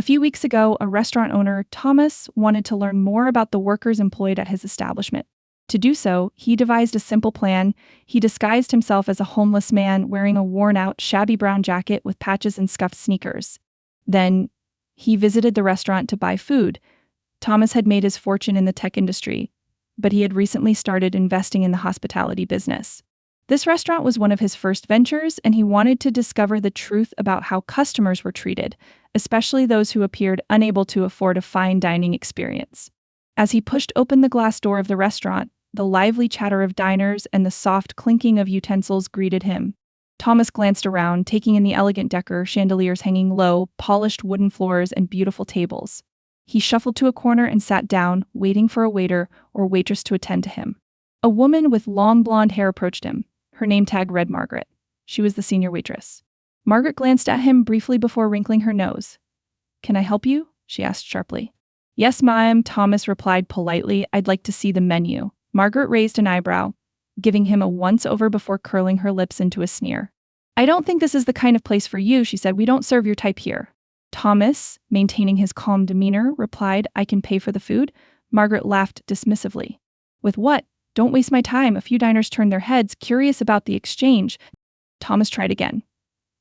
A few weeks ago, a restaurant owner, Thomas, wanted to learn more about the workers employed at his establishment. To do so, he devised a simple plan. He disguised himself as a homeless man wearing a worn-out, shabby brown jacket with patches and scuffed sneakers. Then, he visited the restaurant to buy food. Thomas had made his fortune in the tech industry, but he had recently started investing in the hospitality business. This restaurant was one of his first ventures, and he wanted to discover the truth about how customers were treated, especially those who appeared unable to afford a fine dining experience. As he pushed open the glass door of the restaurant, the lively chatter of diners and the soft clinking of utensils greeted him. Thomas glanced around, taking in the elegant decor, chandeliers hanging low, polished wooden floors, and beautiful tables. He shuffled to a corner and sat down, waiting for a waiter or waitress to attend to him. A woman with long blonde hair approached him. Her name tag read Margaret. She was the senior waitress. Margaret glanced at him briefly before wrinkling her nose. "Can I help you?" she asked sharply. "Yes, ma'am," Thomas replied politely. "I'd like to see the menu." Margaret raised an eyebrow, giving him a once-over before curling her lips into a sneer. "I don't think this is the kind of place for you," she said. "We don't serve your type here." Thomas, maintaining his calm demeanor, replied, "I can pay for the food." Margaret laughed dismissively. "With what? Don't waste my time." A few diners turned their heads, curious about the exchange. Thomas tried again.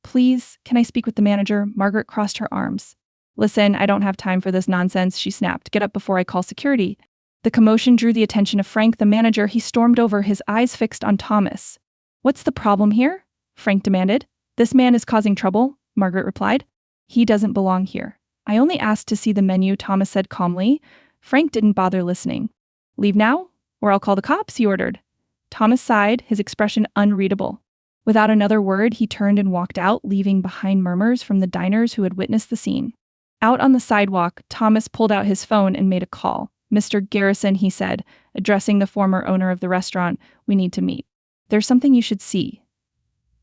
"Please, can I speak with the manager?" Margaret crossed her arms. "Listen, I don't have time for this nonsense," she snapped. "Get up before I call security." The commotion drew the attention of Frank, the manager. He stormed over, his eyes fixed on Thomas. "What's the problem here?" Frank demanded. "This man is causing trouble," Margaret replied. "He doesn't belong here." "I only asked to see the menu," Thomas said calmly. Frank didn't bother listening. "Leave now, or I'll call the cops," he ordered. Thomas sighed, his expression unreadable. Without another word, he turned and walked out, leaving behind murmurs from the diners who had witnessed the scene. Out on the sidewalk, Thomas pulled out his phone and made a call. "Mr. Garrison," he said, addressing the former owner of the restaurant, "we need to meet. There's something you should see."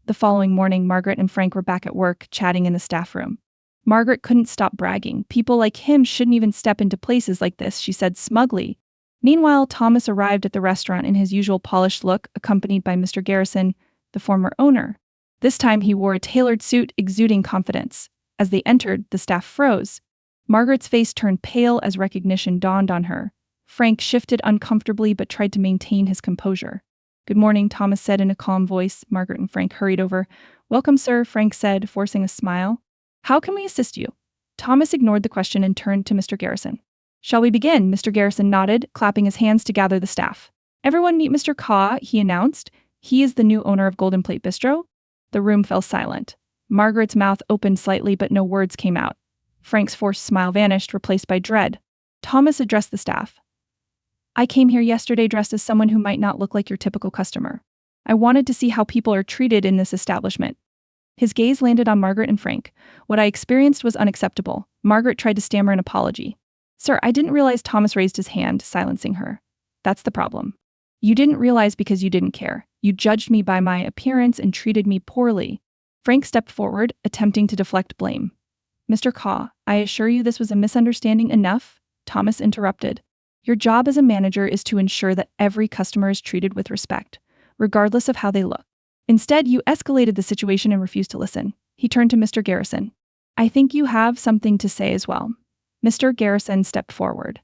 The following morning, Margaret and Frank were back at work, chatting in the staff room. Margaret couldn't stop bragging. "People like him shouldn't even step into places like this," she said smugly. Meanwhile, Thomas arrived at the restaurant in his usual polished look, accompanied by Mr. Garrison, the former owner. This time he wore a tailored suit, exuding confidence. As they entered, the staff froze. Margaret's face turned pale as recognition dawned on her. Frank shifted uncomfortably but tried to maintain his composure. "Good morning," Thomas said in a calm voice. Margaret and Frank hurried over. "Welcome, sir," Frank said, forcing a smile. "How can we assist you?" Thomas ignored the question and turned to Mr. Garrison. "Shall we begin?" Mr. Garrison nodded, clapping his hands to gather the staff. "Everyone meet Mr. Kaw," he announced. "He is the new owner of Golden Plate Bistro." The room fell silent. Margaret's mouth opened slightly, but no words came out. Frank's forced smile vanished, replaced by dread. Thomas addressed the staff. "I came here yesterday dressed as someone who might not look like your typical customer. I wanted to see how people are treated in this establishment." His gaze landed on Margaret and Frank. "What I experienced was unacceptable." Margaret tried to stammer an apology. "Sir, I didn't realize." Thomas raised his hand, silencing her. "That's the problem. You didn't realize because you didn't care. You judged me by my appearance and treated me poorly." Frank stepped forward, attempting to deflect blame. "Mr. Kaw, I assure you this was a misunderstanding." "Enough," Thomas interrupted. "Your job as a manager is to ensure that every customer is treated with respect, regardless of how they look. Instead, you escalated the situation and refused to listen." He turned to Mr. Garrison. "I think you have something to say as well." Mr. Garrison stepped forward.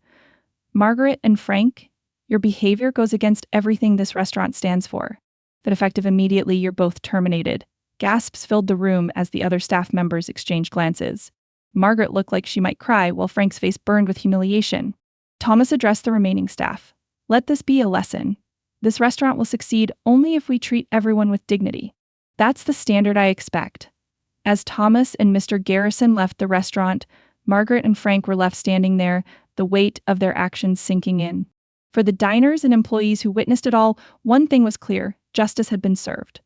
"Margaret and Frank, your behavior goes against everything this restaurant stands for. That effective immediately, you're both terminated." Gasps filled the room as the other staff members exchanged glances. Margaret looked like she might cry, while Frank's face burned with humiliation. Thomas addressed the remaining staff. "Let this be a lesson. This restaurant will succeed only if we treat everyone with dignity. That's the standard I expect." As Thomas and Mr. Garrison left the restaurant, Margaret and Frank were left standing there, the weight of their actions sinking in. For the diners and employees who witnessed it all, one thing was clear: justice had been served.